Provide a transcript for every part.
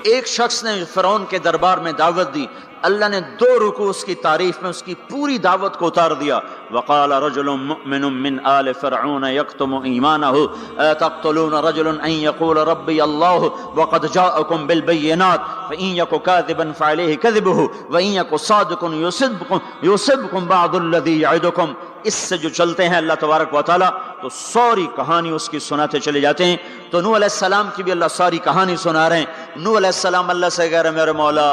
ایک شخص نے فرعون کے دربار میں دعوت دی، اللہ نے 2 رکوع اس کی تعریف میں اس کی پوری دعوت کو اتار دیا۔ وقال رجل مؤمن من آل فرعون يكتم ایمانه تقتلون رجلا ان يقول ربي الله وقد جاءكم بالبينات فان يك كاذبا فعليه كذبه وان يك صادقا يصبكم بعض الذي يعدكم۔ اس سے جو چلتے ہیں اللہ تبارک و تعالیٰ تو ساری کہانی اس کی سناتے چلے جاتے ہیں۔ تو نوح علیہ السلام کی بھی اللہ ساری کہانی سنا رہے ہیں۔ نوح علیہ السلام اللہ سے کہہ رہے میرے مولا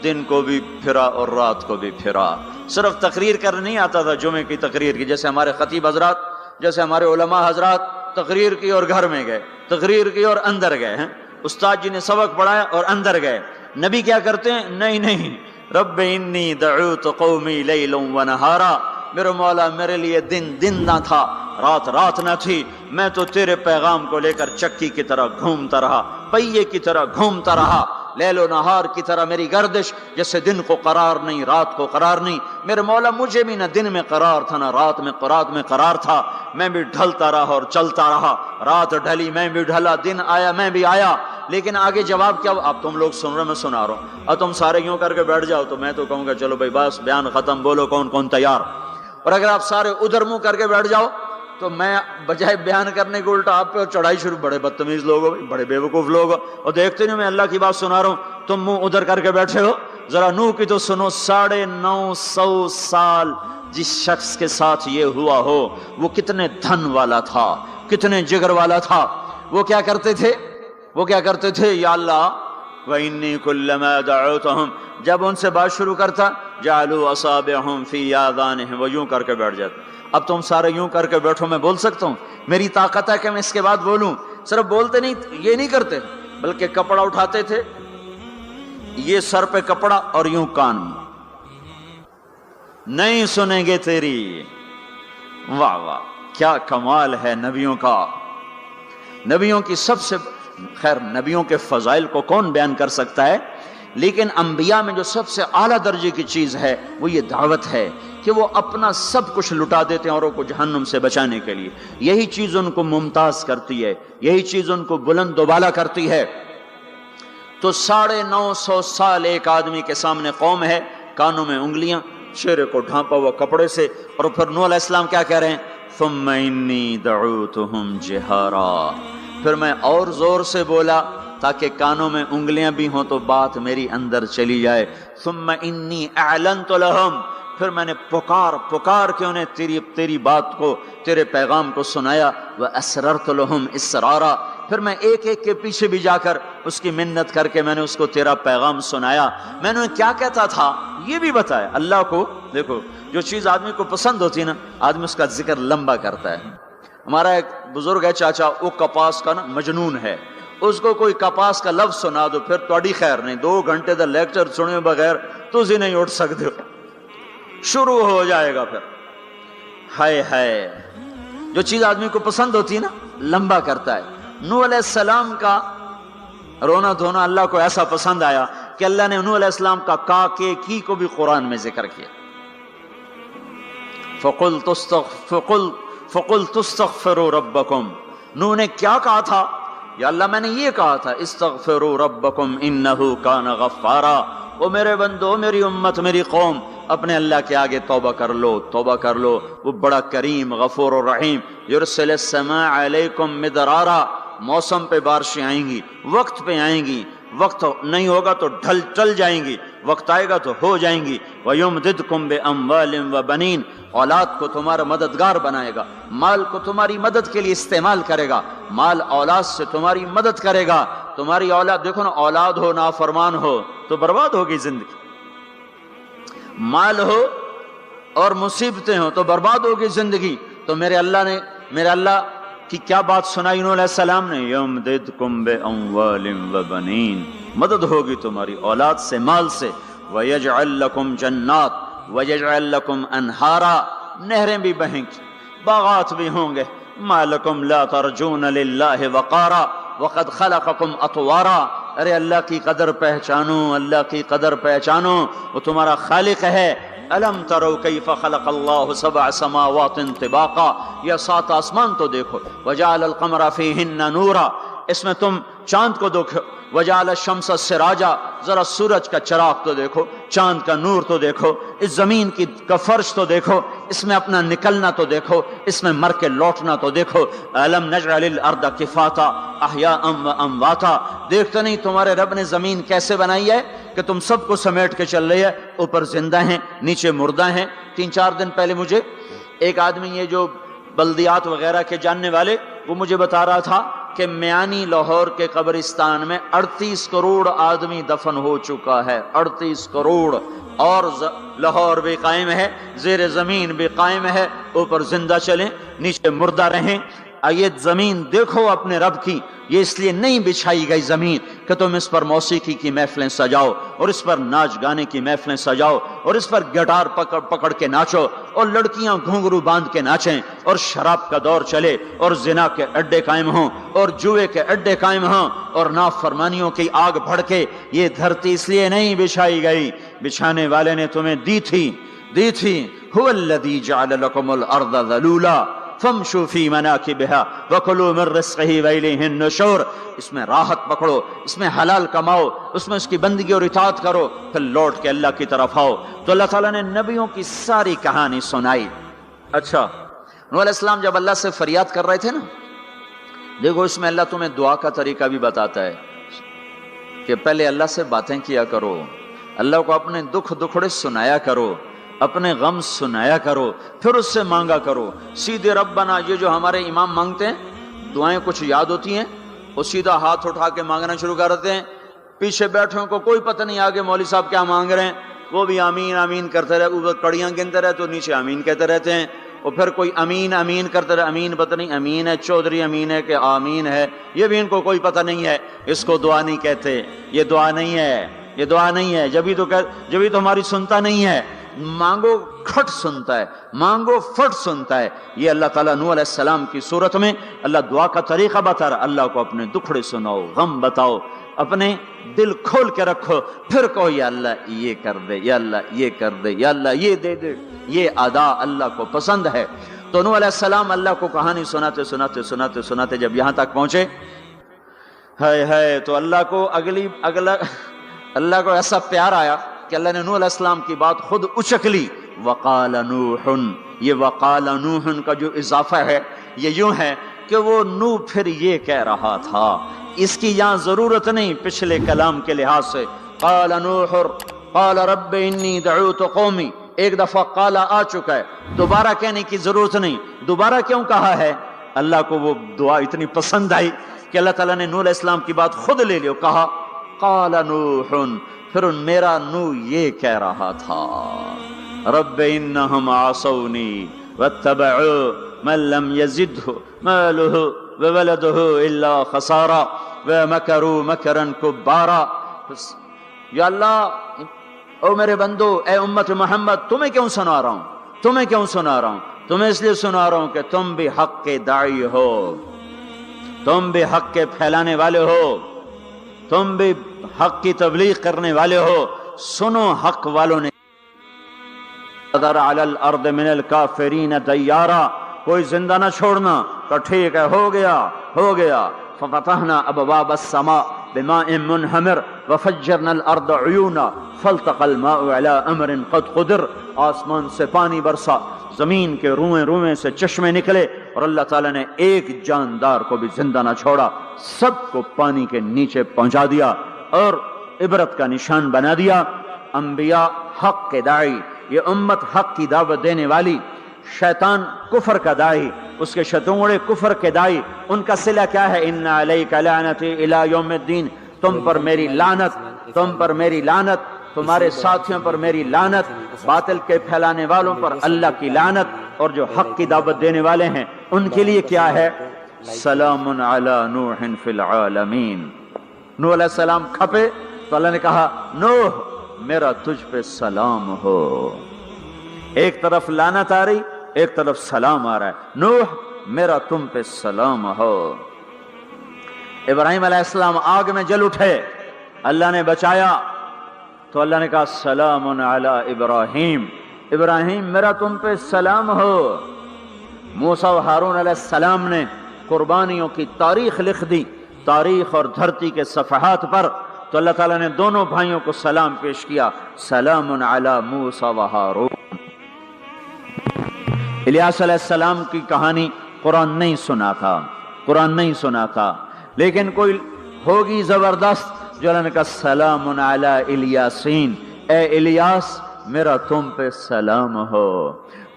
دن کو بھی پھرا اور رات کو بھی پھرا۔ صرف تقریر کرنے نہیں آتا تھا، جمعے کی تقریر کی، جیسے ہمارے خطیب حضرات، جیسے ہمارے علماء حضرات تقریر کی اور گھر میں گئے، تقریر کی اور اندر گئے ہیں، استاد جی نے سبق پڑھایا اور اندر گئے۔ نبی کیا کرتے ہیں؟ نہیں، رب انی دعوت قومی لیلا ونہارا، میرے مولا میرے لیے دن نہ تھا، رات نہ تھی، میں تو تیرے پیغام کو لے کر چکی کی طرح گھومتا رہا، پہیے کی طرح گھومتا رہا، لیل و نہار کی طرح میری گردش، جیسے دن کو قرار نہیں رات کو قرار نہیں۔ میرے مولا مجھے بھی نہ دن میں قرار تھا نہ رات میں قرار تھا، میں بھی ڈھلتا رہا اور چلتا رہا، رات ڈھلی میں بھی ڈھلا، دن آیا میں بھی آیا۔ لیکن آگے جواب کیا؟ اب تم لوگ سن رہے میں سنا رہا ہوں، اب تم سارے یوں کر کے بیٹھ جاؤ تو میں تو کہوں گا چلو بھائی بس بیان ختم، بولو کون تیار۔ اور اگر آپ سارے ادھر منہ کر کے بیٹھ جاؤ تو میں بجائے بیان کرنے کو الٹا آپ پہ چڑھائی شروع، بڑے بدتمیز لوگ ہو، بڑے بے وقوف لوگ ہو، اور دیکھتے نہیں میں اللہ کی بات سنا رہا ہوں، تم منہ ادھر کر کے بیٹھے ہو۔ ذرا نوح کی تو سنو، 950 سال جس شخص کے ساتھ یہ ہوا ہو وہ کتنے دھن والا تھا، کتنے جگر والا تھا۔ وہ کیا کرتے تھے؟ یا اللہ وَإِنِّي كُلَّمَا دَعَوْتُهُمْ، جب ان سے بات شروع کرتا جَعَلُوا أَصَابِعَهُمْ فِي آذَانِهِمْ، وہ یوں کر کے بیٹھ جاتے۔ اب تم سارے یوں کر کے بیٹھو، میں بول سکتا ہوں؟ میری طاقت ہے کہ میں اس کے بعد بولوں؟ صرف بولتے نہیں، یہ نہیں کرتے، بلکہ کپڑا اٹھاتے تھے، یہ سر پہ کپڑا اور یوں کان، نہیں سنیں گے تیری۔ واہ واہ، کیا کمال ہے نبیوں کا، نبیوں کی سب سے خیر نبیوں کے فضائل کو کون بیان کر سکتا ہے، لیکن انبیاء میں جو سب سے اعلیٰ درجے کی چیز ہے وہ یہ دعوت ہے کہ وہ اپنا سب کچھ لٹا دیتے ہیں اوروں کو جہنم سے بچانے کے لیے۔ یہی چیز ان کو ممتاز کرتی ہے، یہی چیز ان کو بلند و بالا کرتی ہے۔ تو 950 سال ایک آدمی کے سامنے قوم ہے، کانوں میں انگلیاں، چہرے کو ڈھانپا ہوا کپڑے سے، اور پھر نوح علیہ السلام کیا کہہ رہے ہیں؟ ثم انی دعوتہم جہارا، پھر میں اور زور سے بولا تاکہ کانوں میں انگلیاں بھی ہوں تو بات میری اندر چلی جائے۔ ثم انی اعلنت لہم، پھر میں نے پکار کے انہیں تیری بات کو، تیرے پیغام کو سنایا۔ واسررت لہم اسرارا، پھر میں ایک کے پیچھے بھی جا کر اس کی منت کر کے میں نے اس کو تیرا پیغام سنایا۔ میں نے کیا کہتا تھا یہ بھی بتایا۔ اللہ کو دیکھو، جو چیز آدمی کو پسند ہوتی ہے نا، آدمی اس کا ذکر لمبا کرتا ہے۔ ہمارا ایک بزرگ ہے چاچا، وہ کپاس کا نا مجنون ہے، اس کو کوئی کپاس کا لفظ سنا دو پھر تھوڑی خیر نہیں، 2 گھنٹے دا لیکچر سنے بغیر تسی نہیں اٹھ سکتے ہو، شروع ہو جائے گا پھر۔ ہائے جو چیز آدمی کو پسند ہوتی ہے نا لمبا کرتا ہے۔ نوح علیہ السلام کا رونا دھونا اللہ کو ایسا پسند آیا کہ اللہ نے نوح علیہ السلام کا کی کو بھی قرآن میں ذکر کیا۔ فَقُلْتُ اسْتَغْفِرُوا رَبَّكُمْ، نوح نے کیا کہا تھا؟ یا اللہ میں نے یہ کہا تھا استغفروا ربکم انہ کان غفارا، او میرے بندو، میری امت، میری قوم، اپنے اللہ کے آگے توبہ کر لو، وہ بڑا کریم غفور و رحیم۔ یرسل السماء علیکم مدرارا، موسم پہ بارشیں آئیں گی، وقت پہ آئیں گی، وقت نہیں ہوگا تو ٹل جائیں گی، وقت آئے گا تو ہو جائیں گی۔ وَيُمْدِدْكُمْ بِأَمْوَالٍ وَبَنِينَ، اولاد کو تمہارا مددگار بنائے گا، مال کو تمہاری مدد کے لیے استعمال کرے گا، مال اولاد سے تمہاری مدد کرے گا۔ تمہاری اولاد دیکھو نا، اولاد ہو نافرمان ہو تو برباد ہوگی زندگی، مال ہو اور مصیبتیں ہو تو برباد ہوگی زندگی۔ تو میرے اللہ کی کیا بات سنائی نوح علیہ السلام نے؟ یمددکم باموال وبنین، مدد ہوگی تمہاری اولاد سے، مال سے۔ ویجعل لکم جنات ویجعل لکم انہارا، نہریں بھی بہیں گی، باغات بھی ہوں گے۔ ما لکم لا ترجون للہ وقارا وقد خلقکم اطوارا، ارے اللہ کی قدر پہچانو، اللہ کی قدر پہچانو، وہ تمہارا خالق ہے۔ الم تروا کیف خلق اللہ 7 سماوات طباقا، یہ 7 آسمان تو دیکھو۔ وجعل القمر فیہن نورا، اس میں تم چاند کو دیکھو، وجعل الشمس سراجا، ذرا سورج کا چراغ تو دیکھو، چاند کا نور تو دیکھو، اس زمین کا فرش تو دیکھو، اس میں اپنا نکلنا تو دیکھو، اس میں مر کے لوٹنا تو دیکھو۔ الم نجعل الارض کفاتا احیاء و امواتا، دیکھتے نہیں تمہارے رب نے زمین کیسے بنائی ہے کہ تم سب کو سمیٹ کے چل رہی ہے، اوپر زندہ ہیں نیچے مردہ ہیں۔ 3-4 دن پہلے مجھے ایک آدمی، یہ جو بلدیات وغیرہ کے جاننے والے، وہ مجھے بتا رہا تھا کہ میانی لاہور کے قبرستان میں 38 کروڑ آدمی دفن ہو چکا ہے، 38 کروڑ، اور لاہور بھی قائم ہے، زیر زمین بھی قائم ہے، اوپر زندہ چلیں نیچے مردہ رہیں۔ یہ زمین دیکھو اپنے رب کی، یہ اس لیے نہیں بچھائی گئی زمین کہ تم اس پر موسیقی کی محفلیں سجاؤ اور اس پر ناچ گانے کی محفلیں سجاؤ اور اس پر گٹار پکڑ کے ناچو اور لڑکیاں گھنگرو باندھ کے ناچیں اور شراب کا دور چلے اور زنا کے اڈے قائم ہوں اور جوئے کے اڈے قائم ہوں اور نافرمانیوں کی آگ بھڑکے۔ یہ دھرتی اس لیے نہیں بچھائی گئی، بچھانے والے نے تمہیں دی تھی۔ هو الذی جعل لکم الارض ذلولا فامشوا فی مناکبہا وکلوا من رزقہ والیہ النشور۔ اس میں راحت پکڑو، اس میں حلال کماؤ، اس میں اس کی بندگی اور اطاعت کرو، پھر لوٹ کے اللہ کی طرف آؤ۔ تو اللہ تعالیٰ نے نبیوں کی ساری کہانی سنائی۔ اچھا، نوح علیہ السلام جب اللہ سے فریاد کر رہے تھے نا، دیکھو اس میں اللہ تمہیں دعا کا طریقہ بھی بتاتا ہے کہ پہلے اللہ سے باتیں کیا کرو، اللہ کو اپنے دکھڑے سنایا کرو، اپنے غم سنایا کرو، پھر اس سے مانگا کرو۔ سیدھے ربنا، یہ جو ہمارے امام مانگتے ہیں دعائیں کچھ یاد ہوتی ہیں، وہ سیدھا ہاتھ اٹھا کے مانگنا شروع کرتے ہیں، پیچھے بیٹھوں کو کوئی پتہ نہیں آگے مولوی صاحب کیا مانگ رہے ہیں، وہ بھی آمین آمین کرتے رہے، اوپر کڑیاں گنتے رہے تو نیچے آمین کہتے رہتے ہیں، اور پھر کوئی امین امین کرتے رہے، امین پتہ نہیں امین ہے چودھری امین ہے کہ آمین ہے، یہ بھی ان کو کوئی پتہ نہیں ہے، اس کو دعا نہیں کہتے، یہ دعا نہیں ہے، یہ دعا نہیں ہے، جبھی تو ہماری سنتا نہیں ہے۔ مانگو کھٹ سنتا ہے، مانگو فٹ سنتا ہے۔ یہ اللہ تعالیٰ نوح علیہ السلام کی صورت میں اللہ دعا کا طریقہ بتا رہا، اللہ کو اپنے دکھڑے سناؤ، غم بتاؤ، اپنے دل کھول کے رکھو، پھر کہو یا اللہ یہ کر دے، یا اللہ یہ کر دے، یا اللہ یہ دے دے۔ یہ ادا اللہ کو پسند ہے۔ تو نوح علیہ السلام اللہ کو کہانی سناتے جب یہاں تک پہنچے، ہے تو اللہ کو اللہ کو ایسا پیار آیا کہ اللہ نے نوح علیہ السلام کی بات خود اچک لی۔ وقال نوح، یہ وقال نوح کا جو اضافہ ہے یہ یوں ہے کہ وہ نوح پھر یہ کہہ رہا تھا، اس کی یہاں ضرورت نہیں پچھلے کلام کے لحاظ سے۔ قال نوح قال رب انی دعوت قومی، ایک دفعہ قال آ چکا ہے، دوبارہ کہنے کی ضرورت نہیں۔ دوبارہ کیوں کہا ہے؟ اللہ کو وہ دعا اتنی پسند آئی کہ اللہ تعالیٰ نے نوح علیہ السلام کی بات خود لے لی، کہا قال نوح، پھر میرا نوح یہ کہہ رہا تھا، رب انہم عصونی واتبعوا من لم یزدہ مالہ وولدہ الا خسارا ومکروا مکرا کبارا۔ یا اللہ، او میرے بندو، اے امت محمد، تمہیں کیوں سنا رہا ہوں؟ تمہیں اس لیے سنا رہا ہوں کہ تم بھی حق کے داعی ہو، تم بھی حق کے پھیلانے والے ہو، تم بھی حق کی تبلیغ کرنے والے ہو۔ سنو حق والوں نے قدر علی الارض من الکافرین دیارا، کوئی زندہ نہ چھوڑنا، تو ٹھیک ہے، ہو گیا۔ ففتحنا ابواب السماء بماء منہمر وفجرنا الارض عیونا فالتقى الماء على امر قد قدر، آسمان سے پانی برسا، زمین کے روئیں سے چشمے نکلے، اور اللہ تعالیٰ نے ایک جاندار کو بھی زندہ نہ چھوڑا، سب کو پانی کے نیچے پہنچا دیا اور عبرت کا نشان بنا دیا۔ انبیاء حق کے داعی، یہ امت حق کی دعوت دینے والی، شیطان کفر کا داعی، اس کے شتونڑے کفر کے داعی، ان کا صلہ کیا ہے؟ ان علیک لعنتی الی یوم الدین، تم پر میری لعنت، تمہارے ساتھیوں پر میری لعنت، باطل کے پھیلانے والوں پر اللہ کی لعنت، اور جو حق کی دعوت دینے والے ہیں ان کے لیے کیا ہے؟ سلام علی نوح فی العالمین۔ نوح علیہ السلام کھپے تو اللہ نے کہا، نوح میرا تجھ پہ سلام ہو۔ ایک طرف لعنت آ رہی، ایک طرف سلام آ رہا ہے، نوح میرا تم پہ سلام ہو۔ ابراہیم علیہ السلام آگ میں جل اٹھے، اللہ نے بچایا، تو اللہ نے کہا سلام علی ابراہیم، ابراہیم میرا تم پہ سلام ہو۔ موسیٰ و ہارون علیہ السلام نے قربانیوں کی تاریخ لکھ دی، تاریخ اور دھرتی کے صفحات پر، تو اللہ تعالیٰ نے دونوں بھائیوں کو سلام پیش کیا، سلام علی موسیٰ و ہارون۔ الیاس علیہ السلام کی کہانی قرآن نہیں سنا تھا، قرآن نہیں سنا تھا، لیکن کوئی ہوگی زبردست جو اللہ نے کہا سلام علی الیاسین، اے الیاس میرا تم پہ سلام ہو۔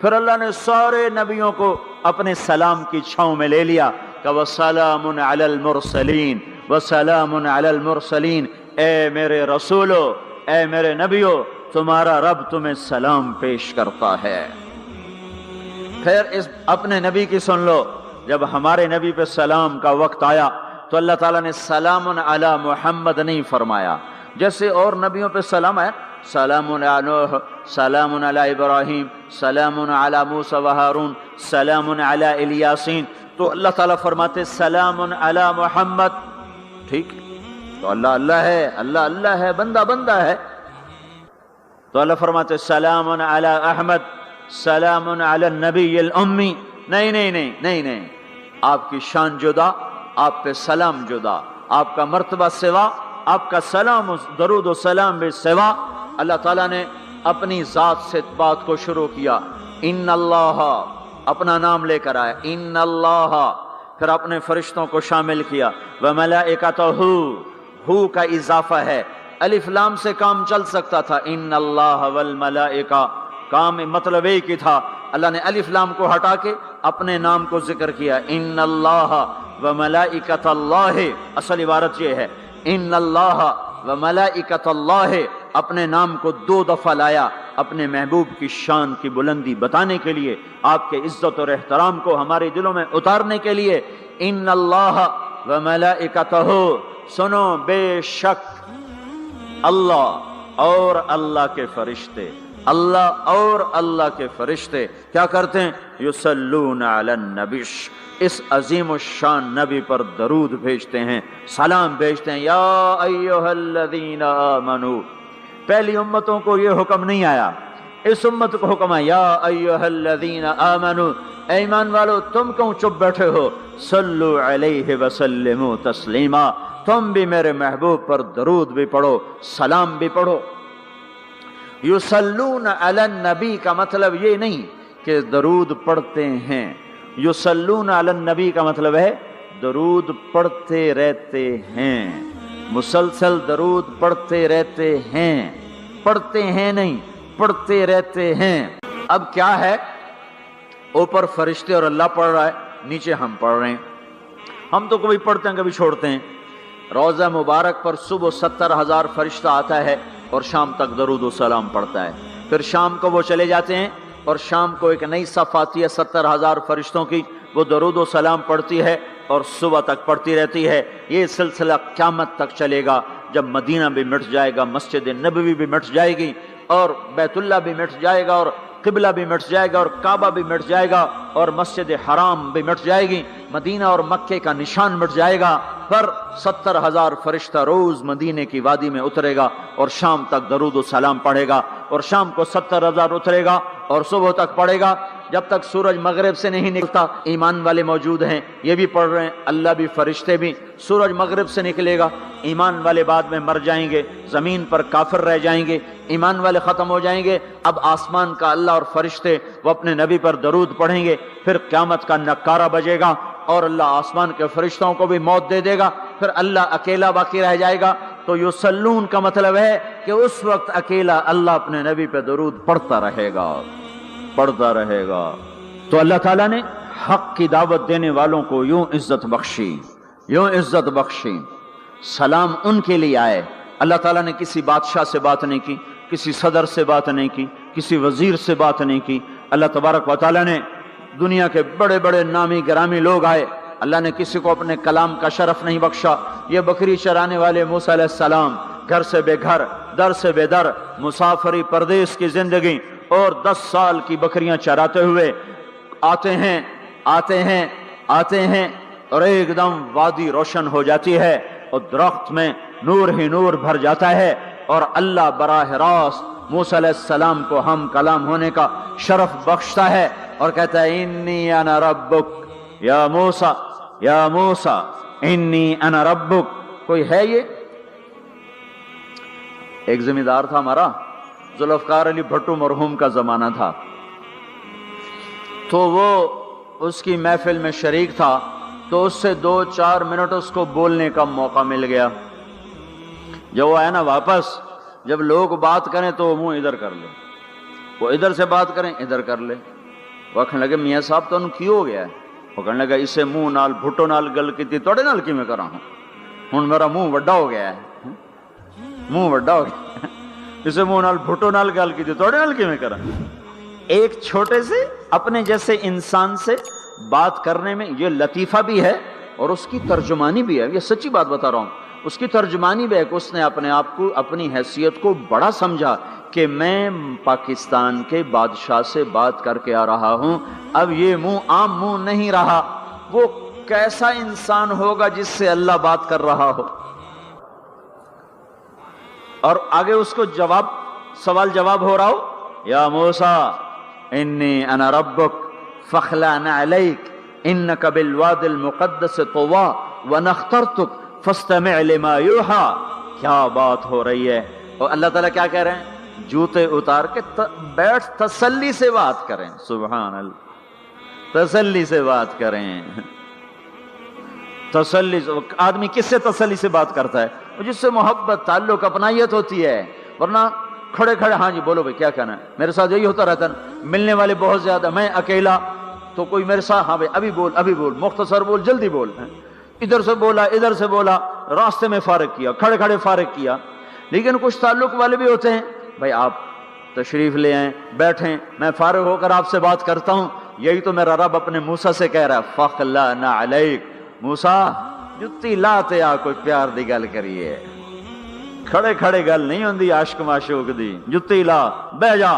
پھر اللہ نے سارے نبیوں کو اپنے سلام کی چھاؤں میں لے لیا کہ وَسَلَامٌ عَلَى الْمُرْسَلِينَ وَسَلَامٌ عَلَى الْمُرْسَلِينَ، اے میرے رسولو، اے میرے نبیو، تمہارا رب تمہیں سلام پیش کرتا ہے۔ پھر اس اپنے نبی کی سن لو، جب ہمارے نبی پہ سلام کا وقت آیا تو اللہ تعالیٰ نے سلام علی محمد نہیں فرمایا، جیسے اور نبیوں پہ سلام ہے، سلام علی نوح، سلام علی ابراہیم، سلام علی موسیٰ و ہارون، سلام علی الیاسین، تو اللہ تعالیٰ فرماتے سلام علی محمد، ٹھیک، تو اللہ اللہ ہے، اللہ اللہ ہے، بندہ بندہ ہے، تو اللہ فرماتے سلام علی احمد، سلام علی النبی الامی، نہیں نہیں نہیں نہیں نہیں، آپ کی شان جدا، آپ پہ سلام جدا، آپ کا مرتبہ سوا، آپ کا سلام درود و سلام بھی سوا۔ اللہ تعالیٰ نے اپنی ذات سے بات کو شروع کیا، ان اللہ، اپنا نام لے کر آیا، ان اللہ، پھر اپنے فرشتوں کو شامل کیا، وملائکتہ، ہو کا اضافہ ہے، الف لام سے کام چل سکتا تھا، ان اللہ والملائکہ، کام مطلب ایک ہی تھا، اللہ نے الف لام کو ہٹا کے اپنے نام کو ذکر کیا، ان اللہ وملائکۃ اللہ، اصل عبارت یہ ہے، ان اللہ وملائکۃ اللہ، اپنے نام کو 2 دفعہ لایا اپنے محبوب کی شان کی بلندی بتانے کے لیے، آپ کے عزت اور احترام کو ہمارے دلوں میں اتارنے کے لیے، ان اللہ وملائکتہ، سنو بے شک اللہ اور اللہ کے فرشتے، اللہ اور اللہ کے فرشتے کیا کرتے ہیں؟ یصلون علی النبی، اس عظیم الشان نبی پر درود بھیجتے ہیں، سلام بھیجتے ہیں، یا ایھا الذین آمنو، پہلی امتوں کو یہ حکم نہیں آیا، اس امت کو حکم ہے، یا ایھا الذین آمنو، اے ایمان والو تم کیوں چپ بیٹھے ہو، صلو علیہ وسلموا تسلیما، تم بھی میرے محبوب پر درود بھی پڑھو، سلام بھی پڑھو۔ یصلون علی النبی کا مطلب یہ نہیں کہ درود پڑھتے ہیں، یصلون علی النبی کا مطلب ہے درود پڑھتے رہتے ہیں، مسلسل درود پڑھتے رہتے ہیں، پڑھتے ہیں نہیں، پڑھتے رہتے ہیں۔ اب کیا ہے، اوپر فرشتے اور اللہ پڑھ رہا ہے، نیچے ہم پڑھ رہے ہیں، ہم تو کبھی پڑھتے ہیں کبھی چھوڑتے ہیں۔ روضہ مبارک پر صبح 70,000 فرشتہ آتا ہے اور شام تک درود و سلام پڑھتا ہے، پھر شام کو وہ چلے جاتے ہیں اور شام کو ایک نئی صف آتی ہے 70,000 فرشتوں کی، وہ درود و سلام پڑھتی ہے اور صبح تک پڑھتی رہتی ہے۔ یہ سلسلہ قیامت تک چلے گا، جب مدینہ بھی مٹ جائے گا، مسجد نبوی بھی مٹ جائے گی، اور بیت اللہ بھی مٹ جائے گا، اور قبلہ بھی مٹ جائے گا، اور کعبہ بھی مٹ جائے گا، اور مسجد حرام بھی مٹ جائے گی، مدینہ اور مکے کا نشان مٹ جائے گا، پر 70,000 فرشتہ روز مدینے کی وادی میں اترے گا اور شام تک درود و سلام پڑھے گا، اور شام کو 70,000 اترے گا اور صبح تک پڑھے گا، جب تک سورج مغرب سے نہیں نکلتا۔ ایمان والے موجود ہیں، یہ بھی پڑھ رہے ہیں، اللہ بھی فرشتے بھی۔ سورج مغرب سے نکلے گا، ایمان والے بعد میں مر جائیں گے، زمین پر کافر رہ جائیں گے، ایمان والے ختم ہو جائیں گے، اب آسمان کا اللہ اور فرشتے وہ اپنے نبی پر درود پڑھیں گے، پھر قیامت کا نکارہ بجے گا اور اللہ آسمان کے فرشتوں کو بھی موت دے دے گا، پھر اللہ اکیلا باقی رہ جائے گا۔ تو یصلون کا مطلب ہے کہ اس وقت اکیلا اللہ اپنے نبی پہ درود پڑھتا رہے گا، پڑھتا رہے گا۔ تو اللہ تعالیٰ نے حق کی دعوت دینے والوں کو یوں عزت بخشی، یوں عزت بخشی۔ سلام ان کے لیے آئے، اللہ تعالیٰ نے کسی بادشاہ سے بات نہیں کی، کسی صدر سے بات نہیں کی، کسی وزیر سے بات نہیں کی، اللہ تبارک و تعالیٰ نے دنیا کے بڑے بڑے نامی گرامی لوگ آئے، اللہ نے کسی کو اپنے کلام کا شرف نہیں بخشا۔ یہ بکری چرانے والے موسیٰ علیہ السلام، گھر سے بے گھر، در سے بے در، مسافری پردیس کی زندگی، اور 10 سال کی بکریاں چراتے ہوئے آتے ہیں آتے ہیں آتے ہیں، اور ایک دم وادی روشن ہو جاتی ہے اور درخت میں نور ہی نور بھر جاتا ہے، اور اللہ براہ راست موسیٰ علیہ السلام کو ہم کلام ہونے کا شرف بخشتا ہے اور کہتا ہے انی انا ربک یا موسیٰ، یا موسیٰ، انی انا ربک. کوئی ہے یہ؟ ایک زمیندار تھا ہمارا، ذوالفقار علی بھٹو مرحوم کا زمانہ تھا، تو وہ اس کی محفل میں شریک تھا، تو اس سے 2-4 منٹ اس کو بولنے کا موقع مل گیا. جب وہ آیا نا واپس، جب لوگ بات کریں تو وہ منہ ادھر کر لے، وہ ادھر سے بات کریں ادھر کر لے. وہ کہنے لگے میاں صاحب تو کی ہو گیا ہے؟ وہ کہنے لگا اسے منہ نال بھٹو نال گل کی توڑے نال کی میں کرا ہوں میرا منہ وڈا ہو گیا ہے، منہ وڈا ہو گیا، اسے منہ نال بھٹو نال گل کی توڑے نال کی میں کرا. ایک چھوٹے سے اپنے جیسے انسان سے بات کرنے میں یہ لطیفہ بھی ہے اور اس کی ترجمانی بھی ہے. یہ سچی بات بتا رہا ہوں، اس کی ترجمانی بھی ہے کہ اس نے اپنے آپ کو، اپنی حیثیت کو بڑا سمجھا کہ میں پاکستان کے بادشاہ سے بات کر کے آ رہا ہوں، اب یہ منہ عام منہ نہیں رہا. وہ کیسا انسان ہوگا جس سے اللہ بات کر رہا ہو. اور آگے اس کو جواب، سوال جواب ہو رہا ہو، یا موسیٰ انی انا ربک فاخلع نعلیک انک بالواد المقدس طویٰ وانا اخترتک فاستمع لما یوحیٰ. کیا بات ہو رہی ہے؟ اور اللہ تعالیٰ کیا کہہ رہے ہیں؟ جوتے اتار کے بیٹھ، تسلی سے بات کریں. سبحان اللہ، تسلی سے بات کریں. تسلی سے آدمی کس سے تسلی سے بات کرتا ہے؟ جس سے محبت، تعلق، اپنائیت ہوتی ہے. ورنہ کھڑے کھڑے ہاں جی بولو بھائی کیا کہنا ہے. میرے ساتھ یہی ہوتا رہتا ہے، ملنے والے بہت زیادہ، میں اکیلا، تو کوئی میرے ساتھ ہاں بھائی ابھی بول مختصر بول، جلدی بول. ادھر سے بولا ادھر سے بولا، راستے میں فارغ کیا، کھڑے کھڑے فارغ کیا. لیکن کچھ تعلق والے بھی ہوتے ہیں، بھائی آپ تشریف لے آئیں، بیٹھیں، میں فارغ ہو کر آپ سے بات کرتا ہوں. یہی تو میرا رب اپنے موسیٰ سے کہہ رہا ہے، فاخلع نعلیک. موسیٰ جتی لاتے آ، کوئی پیار دی گل کریے، کھڑے کھڑے گل نہیں ہوندی عاشق معشوق دی. جتی لا، بہ جا.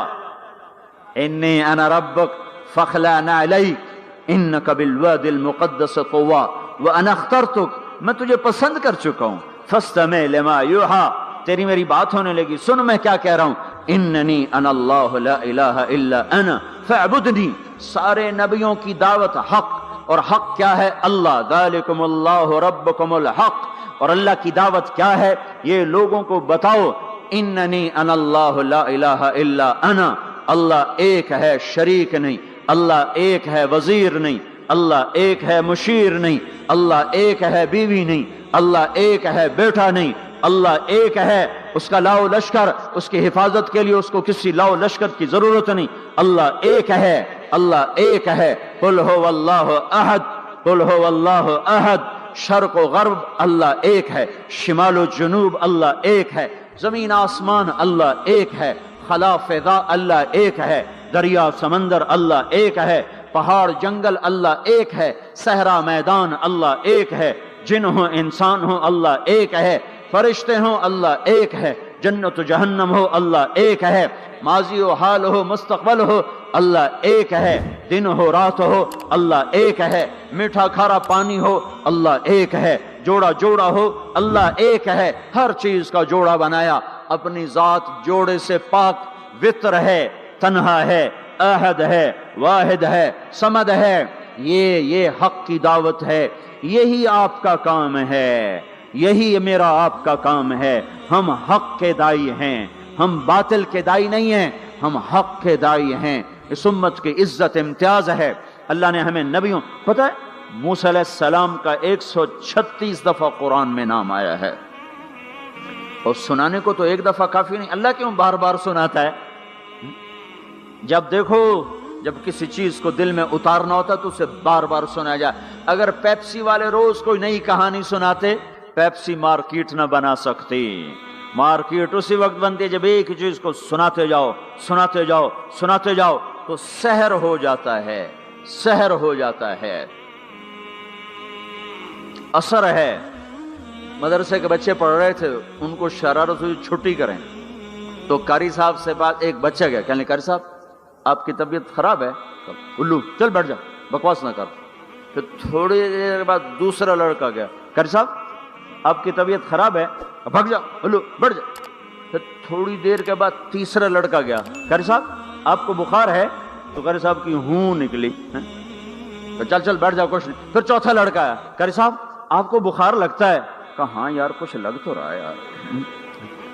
انی انا ربک فاخلع نعلیک انک بالواد المقدس طویٰ وانا اخترتک. میں تجھے پسند کر چکا ہوں. فاستمع لما یوحیٰ، تیری میری بات ہونے لگی، سن میں کیا کہہ رہا ہوں. اننی انا اللہ لا الہ الا انا فاعبدنی. سارے نبیوں کی دعوت حق، اور حق کیا ہے؟ اللہ. ذالکم اللہ ربکم الحق. اور اللہ کی دعوت کیا ہے؟ یہ لوگوں کو بتاؤ، اننی انا اللہ لا الہ الا انا. اللہ ایک ہے، شریک نہیں. اللہ ایک ہے، وزیر نہیں. اللہ ایک ہے، مشیر نہیں. اللہ ایک ہے، بیوی نہیں. اللہ ایک ہے، بیٹا نہیں. اللہ ایک ہے، اس کا لاؤ لشکر، اس کی حفاظت کے لیے اس کو کسی لاؤ لشکر کی ضرورت نہیں. اللہ ایک ہے، اللہ ایک ہے. قل هو اللہ احد، قل هو اللہ احد. شرق و غرب اللہ ایک ہے، شمال و جنوب اللہ ایک ہے، زمین آسمان اللہ ایک ہے، خلا فضا اللہ ایک ہے، دریا سمندر اللہ ایک ہے، پہاڑ جنگل اللہ ایک ہے، صحرا میدان اللہ ایک ہے، جن ہو انسان ہو اللہ ایک ہے، فرشتے ہوں اللہ ایک ہے، جنت و جہنم ہو اللہ ایک ہے، ماضی و حال ہو مستقبل ہو اللہ ایک ہے، دن ہو رات ہو اللہ ایک ہے، میٹھا کھارا پانی ہو اللہ ایک ہے، جوڑا جوڑا ہو اللہ ایک ہے. ہر چیز کا جوڑا بنایا. اپنی ذات جوڑے سے پاک، وطر ہے، تنہا ہے، احد ہے، واحد ہے، صمد ہے. یہ حق کی دعوت ہے. یہی آپ کا کام ہے، یہی میرا آپ کا کام ہے. ہم حق کے دائی ہیں، ہم باطل کے دائی نہیں ہیں، ہم حق کے دائی ہیں. اس امت کی عزت امتیاز ہے. اللہ نے ہمیں نبیوں، پتہ ہے موسیٰ علیہ السلام کا 136 دفعہ قرآن میں نام آیا ہے، اور سنانے کو تو ایک دفعہ کافی نہیں. اللہ کیوں بار بار سناتا ہے؟ جب دیکھو، جب کسی چیز کو دل میں اتارنا ہوتا تو اسے بار بار سنایا جائے. اگر پیپسی والے روز کوئی نئی کہانی سناتے، پیپسی مارکیٹ نہ بنا سکتی. مارکیٹ اسی وقت بنتی ہے جب ایک چیز کو سناتے جاؤ سناتے جاؤ سناتے جاؤ تو سحر ہو جاتا ہے، سحر ہو جاتا ہے، اثر ہے. مدرسے کے بچے پڑھ رہے تھے، ان کو شرارت ہوئی چھٹی کریں تو قاری صاحب سے بات، ایک بچہ گیا کہنے قاری صاحب آپ کی طبیعت خراب ہے. الو چل بیٹھ جا، بکواس نہ کر. پھر تھوڑی دیر بعد دوسرا لڑکا گیا، قاری صاحب آپ کی طبیعت خراب ہے، بھگ جا، الو بیٹھ جا. پھر تھوڑی دیر کے بعد تیسرا لڑکا گیا، قاری صاحب آپ کو بخار ہے؟ تو قاری صاحب کی ہوں نکلی، چل چل بیٹھ جا کچھ نہیں. پھر چوتھا لڑکا آیا، قاری صاحب آپ کو بخار لگتا ہے؟ کہا ہاں یار کچھ لگ تو رہا ہے یار۔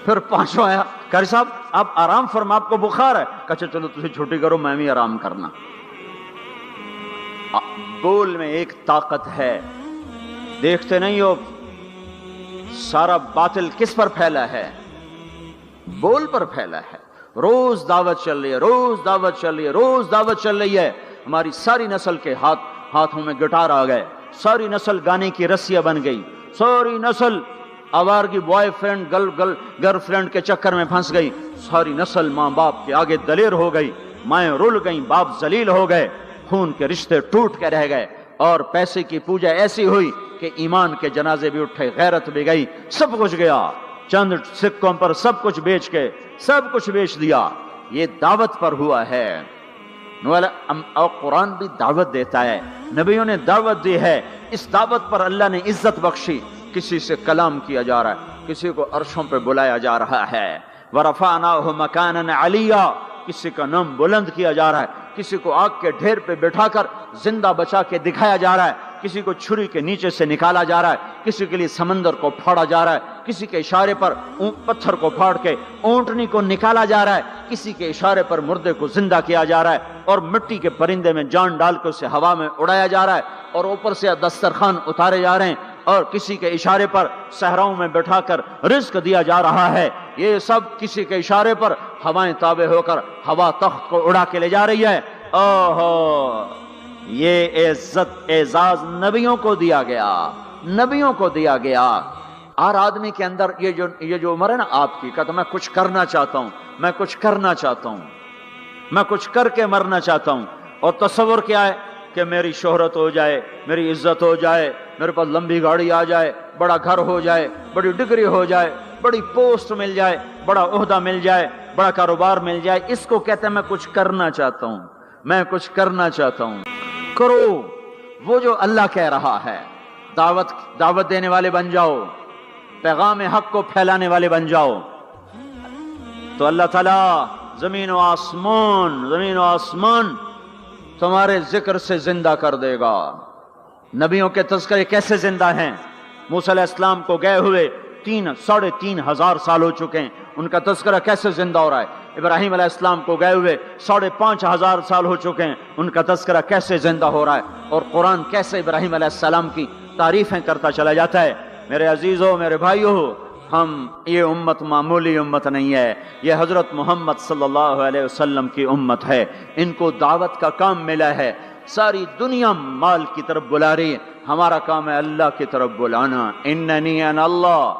پھر پانچواں آیا، قاری صاحب آپ آرام فرما، آپ کو بخار ہے؟ کہا اچھا چلو تجھے چھٹی کرو، میں بھی آرام کرنا۔ بول میں ایک طاقت ہے، دیکھتے نہیں ہو سارا باطل کس پر پھیلا ہے؟ بول پر پھیلا ہے۔ روز دعوت چل رہی ہے، روز دعوت چل رہی ہے، روز دعوت چل رہی ہے۔ ہماری ساری نسل کے ہاتھوں میں گٹار آ گئے، ساری نسل گانے کی رسیاں بن گئی، ساری نسل آوارگی بوائے فرینڈ گرل فرینڈ کے چکر میں پھنس گئی، ساری نسل ماں باپ کے آگے دلیر ہو گئی، مائیں رول گئیں، باپ ذلیل ہو گئے، خون کے رشتے ٹوٹ کے رہ گئے، اور پیسے کی پوجا ایسی ہوئی کہ ایمان کے جنازے بھی اٹھے، غیرت بھی گئی، سب کچھ گیا، چند سکوں پر سب کچھ بیچ کے سب کچھ بیچ دیا۔ یہ دعوت پر ہوا ہے۔ اور قرآن بھی دعوت دیتا ہے، نبیوں نے دعوت دی ہے، اس دعوت پر اللہ نے عزت بخشی۔ کسی سے کلام کیا جا رہا ہے، کسی کو عرشوں پہ بلایا جا رہا ہے، وَرَفَعْنَاهُ مَكَانًا عَلِيًّا، کسی کا نام بلند کیا جا رہا ہے، کسی کو آگ کے ڈھیر پہ بٹھا کر زندہ بچا کے دکھایا جا رہا ہے، کسی کو چھری کے نیچے سے نکالا جا رہا ہے، کسی کے لیے سمندر کو پھاڑا جا رہا ہے، کسی کے اشارے پر پتھر کو پھاڑ کے اونٹنی کو نکالا جا رہا ہے، کسی کے اشارے پر مردے کو زندہ کیا جا رہا ہے، اور مٹی کے پرندے میں جان ڈال کے اسے ہوا میں اڑایا جا رہا ہے، اور اوپر سے دسترخوان اتارے جا رہے ہیں، اور کسی کے اشارے پر صحراؤں میں بٹھا کر رزق دیا جا رہا ہے۔ یہ سب کسی کے اشارے پر ہوائیں تابع ہو کر ہوا تخت کو اڑا کے لے جا رہی ہے۔ اوہو، یہ عزت اعزاز نبیوں کو دیا گیا، نبیوں کو دیا گیا۔ ہر آدمی کے اندر یہ جو عمر ہے نا آپ کی، کہتا میں کچھ کرنا چاہتا ہوں، میں کچھ کرنا چاہتا ہوں، میں کچھ کر کے مرنا چاہتا ہوں۔ اور تصور کیا ہے کہ میری شہرت ہو جائے، میری عزت ہو جائے، میرے پاس لمبی گاڑی آ جائے، بڑا گھر ہو جائے، بڑی ڈگری ہو جائے، بڑی پوسٹ مل جائے، بڑا عہدہ مل جائے، بڑا کاروبار مل جائے، اس کو کہتے ہیں میں کچھ کرنا چاہتا ہوں، میں کچھ کرنا چاہتا ہوں۔ کرو وہ جو اللہ کہہ رہا ہے، دعوت دینے والے بن جاؤ، پیغام حق کو پھیلانے والے بن جاؤ، تو اللہ تعالیٰ زمین و آسمان تمہارے ذکر سے زندہ کر دے گا۔ نبیوں کے تذکرے کیسے زندہ ہیں؟ موسیٰ علیہ السلام کو گئے ہوئے 3,500 سال ہو چکے ہیں، ان کا تذکرہ کیسے زندہ ہو رہا ہے؟ ابراہیم علیہ السلام کو گئے ہوئے 5,500 سال ہو چکے ہیں، ان کا تذکرہ کیسے زندہ ہو رہا ہے؟ اور قرآن کیسے ابراہیم علیہ السلام کی تعریفیں کرتا چلا جاتا ہے۔ میرے عزیزوں، میرے بھائیوں، یہ امت معمولی امت نہیں ہے، یہ حضرت محمد صلی اللہ علیہ وسلم کی امت ہے۔ ان کو دعوت کا کام ملا ہے، ساری دنیا مال کی طرف بلا رہی ہے، ہمارا کام ہے اللہ کی طرف بلانا۔ اننی انا اللہ،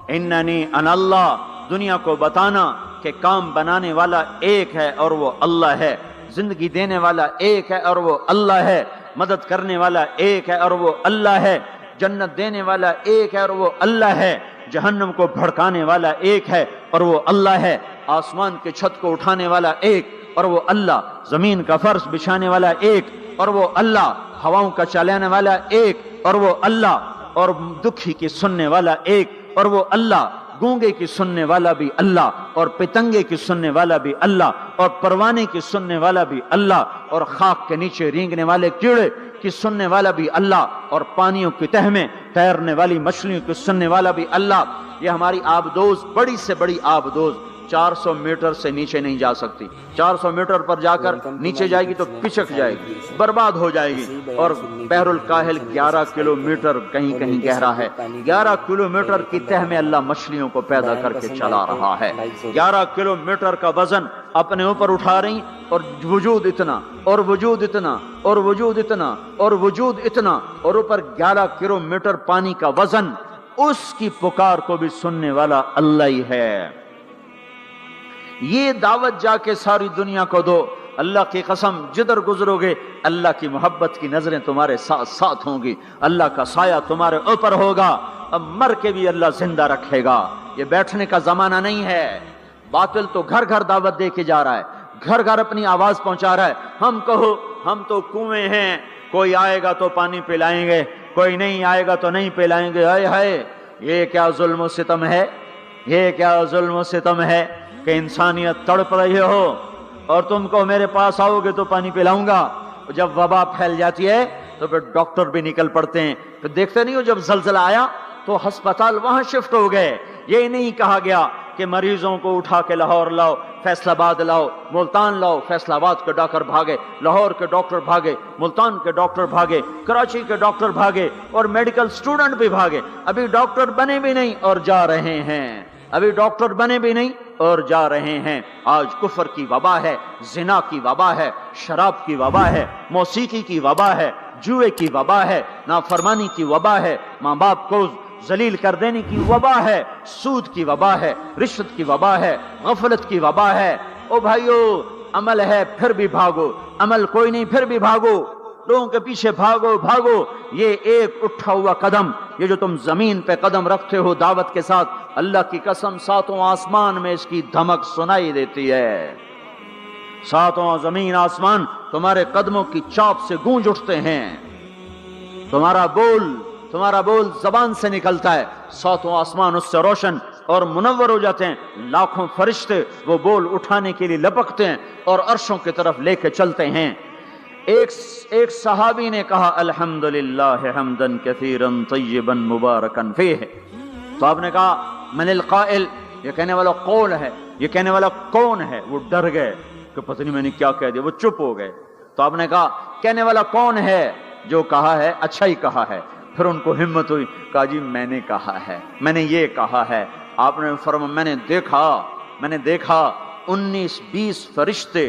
اننی انا اللہ، دنیا کو بتانا کہ کام بنانے والا ایک ہے اور وہ اللہ ہے، زندگی دینے والا ایک ہے اور وہ اللہ ہے، مدد کرنے والا ایک ہے اور وہ اللہ ہے، جنت دینے والا ایک ہے اور وہ اللہ ہے، جہنم کو بھڑکانے والا ایک ہے اور وہ اللہ ہے، آسمان کے چھت کو اٹھانے والا ایک اور وہ اللہ، زمین کا فرش بچھانے والا ایک اور وہ اللہ، ہواؤں کا چلانے والا ایک اور وہ اللہ، اور دکھی کی سننے والا ایک اور وہ اللہ، گونگے کی سننے والا بھی اللہ، اور پتنگے کی سننے والا بھی اللہ، اور پروانے کی سننے والا بھی اللہ، اور خاک کے نیچے رینگنے والے کیڑے کی سننے والا بھی اللہ، اور پانیوں کی تہ میں تیرنے والی مچھلیوں کی سننے والا بھی اللہ۔ یہ ہماری آبدوز بڑی سے بڑی آبدوز 400 میٹر سے نیچے نہیں جا سکتی، 400 میٹر پر جا کر نیچے جائے گی تو پچک جائے گی، برباد ہو جائے گی۔ اور بحر الکاہل 11 کلومیٹر کہیں کہیں گہرا ہے، 11 کلومیٹر کی تہ میں اللہ مچھلیوں کو پیدا کر کے چلا رہا ہے، 11 کلومیٹر کا وزن اپنے اوپر اٹھا رہی، اور وجود اتنا اور وجود اتنا اور وجود اتنا اور وجود اتنا، اور اوپر 11 کلومیٹر پانی کا وزن، اس کی پکار کو بھی سننے والا اللہ ہی ہے۔ یہ دعوت جا کے ساری دنیا کو دو، اللہ کی قسم جدھر گزرو گے اللہ کی محبت کی نظریں تمہارے ساتھ ساتھ ہوں گی، اللہ کا سایہ تمہارے اوپر ہوگا، اب مر کے بھی اللہ زندہ رکھے گا۔ یہ بیٹھنے کا زمانہ نہیں ہے۔ باطل تو گھر گھر دعوت دے کے جا رہا ہے، گھر گھر اپنی آواز پہنچا رہا ہے، ہم کہو ہم تو کنویں ہیں، کوئی آئے گا تو پانی پلائیں گے، کوئی نہیں آئے گا تو نہیں پلائیں گے۔ ہائے ہائے، یہ کیا ظلم و ستم ہے، یہ کیا ظلم و ستم ہے کہ انسانیت تڑپ رہی ہو اور تم کو میرے پاس آؤ گے تو پانی پلاؤں گا۔ جب وبا پھیل جاتی ہے تو پھر ڈاکٹر بھی نکل پڑتے ہیں. پھر دیکھتے نہیں ہو جب زلزلہ آیا تو ہسپتال وہاں شفٹ ہو گئے. یہ نہیں کہا گیا کہ مریضوں کو اٹھا کے لاہور لاؤ, فیصل آباد لاؤ, ملتان لاؤ. فیصل آباد کے ڈاکٹر بھاگے, لاہور کے ڈاکٹر بھاگے, ملتان کے ڈاکٹر بھاگے, کراچی کے ڈاکٹر بھاگے, اور میڈیکل سٹوڈنٹ بھی بھاگے. ابھی ڈاکٹر بنے بھی نہیں اور جا رہے ہیں, ابھی ڈاکٹر بنے بھی نہیں اور جا رہے ہیں. آج کفر کی وبا ہے, زنا کی وبا ہے, شراب کی وبا ہے, موسیقی کی وبا ہے, جوئے کی وبا ہے, نافرمانی کی وبا ہے, ماں باپ کو ذلیل کر دینے کی وبا ہے, سود کی وبا ہے, رشوت کی وبا ہے, غفلت کی وبا ہے. او بھائیو, عمل ہے پھر بھی بھاگو, عمل کوئی نہیں پھر بھی بھاگو, لوگوں کے پیچھے بھاگو بھاگو. یہ ایک اٹھا ہوا قدم, یہ جو تم زمین پہ قدم رکھتے ہو دعوت کے ساتھ, اللہ کی قسم ساتوں آسمان میں اس کی دھمک سنائی دیتی ہے. ساتوں زمین آسمان تمہارے قدموں کی چاپ سے گونج اٹھتے ہیں. تمہارا بول زبان سے نکلتا ہے, ساتوں آسمان اس سے روشن اور منور ہو جاتے ہیں. لاکھوں فرشتے وہ بول اٹھانے کے لیے لپکتے ہیں اور عرشوں کی طرف لے کے چلتے ہیں. ایک صحابی نے کہا الحمدللہ حمدا کثیرا طیبا مبارکا فیہ. تو آپ نے کہا من القائل, یہ کہنے والا قول ہے, یہ کہنے والا کون ہے؟ وہ ڈر گئے کہ پتہ نہیں میں نے کیا کہہ دیا, وہ چپ ہو گئے. تو آپ نے کہا کہنے والا کون ہے؟ جو کہا ہے اچھا ہی کہا ہے. پھر ان کو ہمت ہوئی, کہا جی میں نے کہا ہے, میں نے یہ کہا ہے. آپ نے فرمایا میں نے دیکھا 19-20 فرشتے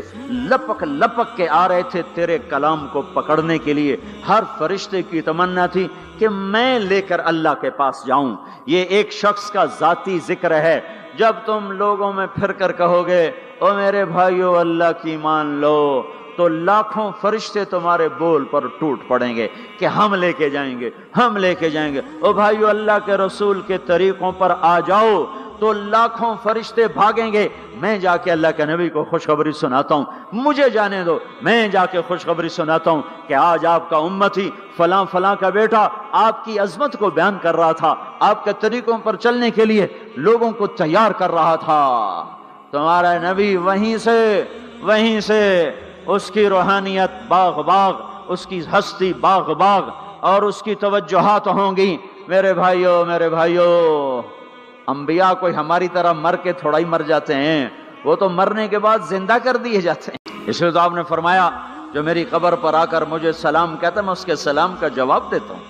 لپک لپک کے آ رہے تھے تیرے کلام کو پکڑنے کے لیے. ہر فرشتے کی تمنا تھی کہ میں لے کر اللہ کے پاس جاؤں. یہ ایک شخص کا ذاتی ذکر ہے. جب تم لوگوں میں پھر کر کہو گے او میرے بھائیو اللہ کی مان لو, تو لاکھوں فرشتے تمہارے بول پر ٹوٹ پڑیں گے کہ ہم لے کے جائیں گے, ہم لے کے جائیں گے. او بھائیو اللہ کے رسول کے طریقوں پر آ جاؤ تو لاکھوں فرشتے بھاگیں گے. میں جا کے اللہ کے نبی کو خوشخبری سناتا ہوں, مجھے جانے دو, میں جا کے خوشخبری سناتا ہوں کہ آج آپ کا امتی فلاں فلاں کا بیٹا آپ کی عظمت کو بیان کر رہا تھا, آپ کے طریقوں پر چلنے کے لیے لوگوں کو تیار کر رہا تھا. تمہارا نبی وہیں سے اس کی روحانیت باغ باغ, اس کی ہستی باغ باغ, اور اس کی توجہات ہوں گی. میرے بھائیو, انبیاء کوئی ہماری طرح مر کے تھوڑا ہی مر جاتے ہیں, وہ تو مرنے کے بعد زندہ کر دیے جاتے ہیں. اس لیے تو آپ نے فرمایا جو میری قبر پر آ کر مجھے سلام کہتا ہے میں اس کے سلام کا جواب دیتا ہوں.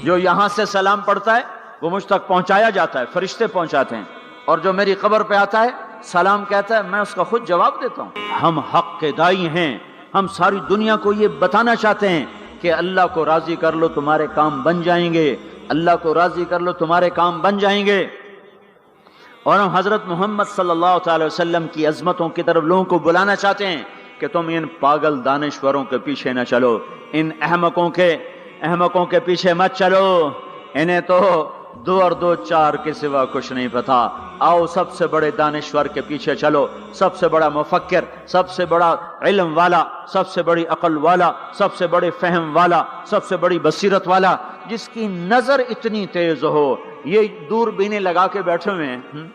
جو یہاں سے سلام پڑھتا ہے وہ مجھ تک پہنچایا جاتا ہے, فرشتے پہنچاتے ہیں, اور جو میری قبر پہ آتا ہے سلام کہتا ہے میں اس کا خود جواب دیتا ہوں. ہم حق کے دائی ہیں, ہم ساری دنیا کو یہ بتانا چاہتے ہیں کہ اللہ کو راضی کر لو تمہارے کام بن جائیں گے, اللہ کو راضی کر لو تمہارے کام بن جائیں گے. اور ہم حضرت محمد صلی اللہ تعالی وسلم کی عظمتوں کی طرف لوگوں کو بلانا چاہتے ہیں کہ تم ان پاگل دانشوروں کے پیچھے نہ چلو, ان احمقوں کے پیچھے مت چلو, انہیں تو 2 اور 2 4 کے سوا کچھ نہیں پتا. آؤ سب سے بڑے دانشور کے پیچھے چلو, سب سے بڑا مفکر, سب سے بڑا علم والا, سب سے بڑی عقل والا, سب سے بڑے فہم والا, سب سے بڑی بصیرت والا, جس کی نظر اتنی تیز ہو. یہ دوربینیں لگا کے بیٹھے ہوئے ہیں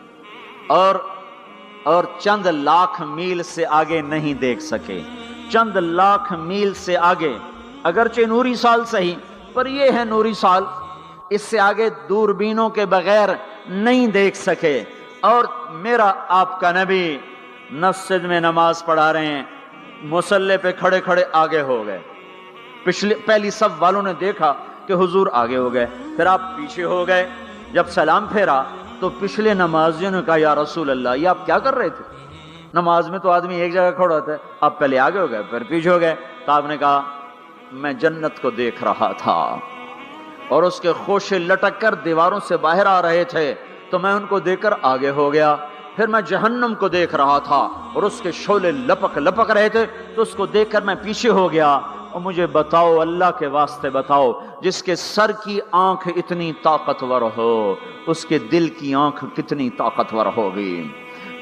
اور چند لاکھ میل سے آگے نہیں دیکھ سکے, چند لاکھ میل سے آگے, اگرچہ نوری سال صحیح پر یہ ہے نوری سال, اس سے آگے دوربینوں کے بغیر نہیں دیکھ سکے. اور میرا آپ کا نبی مسجد میں نماز پڑھا رہے ہیں, مصلی پہ کھڑے کھڑے آگے ہو گئے. پہلی صف والوں نے دیکھا کہ حضور آگے ہو گئے, پھر آپ پیچھے ہو گئے. جب سلام پھیرا تو پچھلے نمازیوں نے کہا یا رسول اللہ یہ آپ کیا کر رہے تھے؟ نماز میں تو آدمی ایک جگہ کھڑا ہوتا ہے, آپ پہلے آگے ہو گئے پھر پیچھے ہو گئے. تو آپ نے کہا میں جنت کو دیکھ رہا تھا اور اس کے خوشے لٹک کر دیواروں سے باہر آ رہے تھے, تو میں ان کو دیکھ کر آگے ہو گیا. پھر میں جہنم کو دیکھ رہا تھا اور اس کے شعلے لپک رہے تھے, تو اس کو دیکھ کر میں پیچھے ہو گیا. اور مجھے بتاؤ, اللہ کے واسطے بتاؤ, جس کے سر کی آنکھ اتنی طاقتور ہو اس کے دل کی آنکھ کتنی طاقتور ہوگی.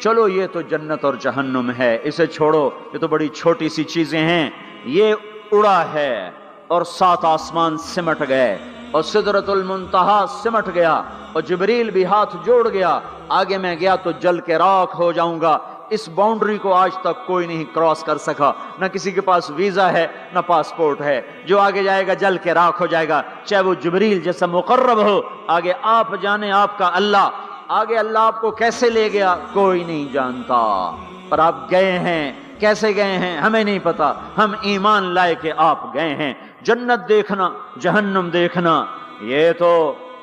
چلو یہ تو جنت اور جہنم ہے, اسے چھوڑو, یہ تو بڑی چھوٹی سی چیزیں ہیں. یہ اڑا ہے اور 7 آسمان سمٹ گئے اور سدرۃ المنتہا سمٹ گیا, اور جبریل بھی ہاتھ جوڑ گیا, آگے میں گیا تو جل کے راکھ ہو جاؤں گا. اس باؤنڈری کو آج تک کوئی نہیں کراس کر سکا، نہ کسی کے پاس ویزا ہے نہ پاسپورٹ ہے۔ جو آگے جائے گا جل کے راکھ ہو جائے گا، چاہے وہ جبریل جیسا مقرب ہو، آگے آپ جانے آپ کا اللہ، آگے اللہ آپ کو کیسے لے گیا کوئی نہیں جانتا، پر آپ گئے ہیں، کیسے گئے ہیں ہمیں نہیں پتا، ہم ایمان لائے کہ آپ گئے ہیں۔ جنت دیکھنا جہنم دیکھنا یہ تو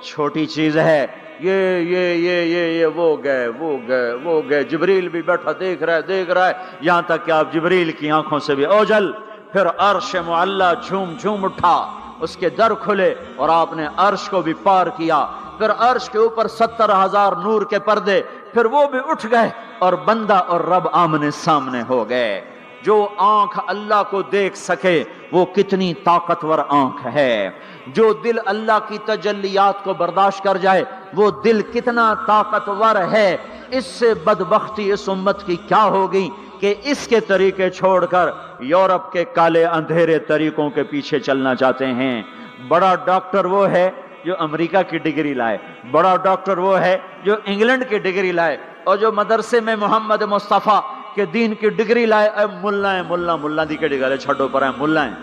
چھوٹی چیز ہے، یہ وہ گئے جبریل بھی بیٹھا دیکھ رہا ہے یہاں تک کہ آپ جبریل کی آنکھوں سے بھی اوجل، پھر عرش معلی جھوم اٹھا، اس کے در کھلے اور آپ نے عرش کو بھی پار کیا، پھر عرش کے اوپر 70,000 نور کے پردے، پھر وہ بھی اٹھ گئے اور بندہ اور رب آمنے سامنے ہو گئے۔ جو آنکھ اللہ کو دیکھ سکے وہ کتنی طاقتور آنکھ ہے، جو دل اللہ کی تجلیات کو برداشت کر جائے وہ دل کتنا طاقتور ہے۔ اس سے بدبختی اس امت کی کیا ہوگی کہ اس کے طریقے چھوڑ کر یورپ کے کالے اندھیرے طریقوں کے پیچھے چلنا چاہتے ہیں۔ بڑا ڈاکٹر وہ ہے جو امریکہ کی ڈگری لائے، بڑا ڈاکٹر وہ ہے جو انگلینڈ کی ڈگری لائے، اور جو مدرسے میں محمد مصطفیٰ کے دین کی ڈگری لائے، اے ملا دی کے ڈگری چھڑو پر ہیں ملا ہیں۔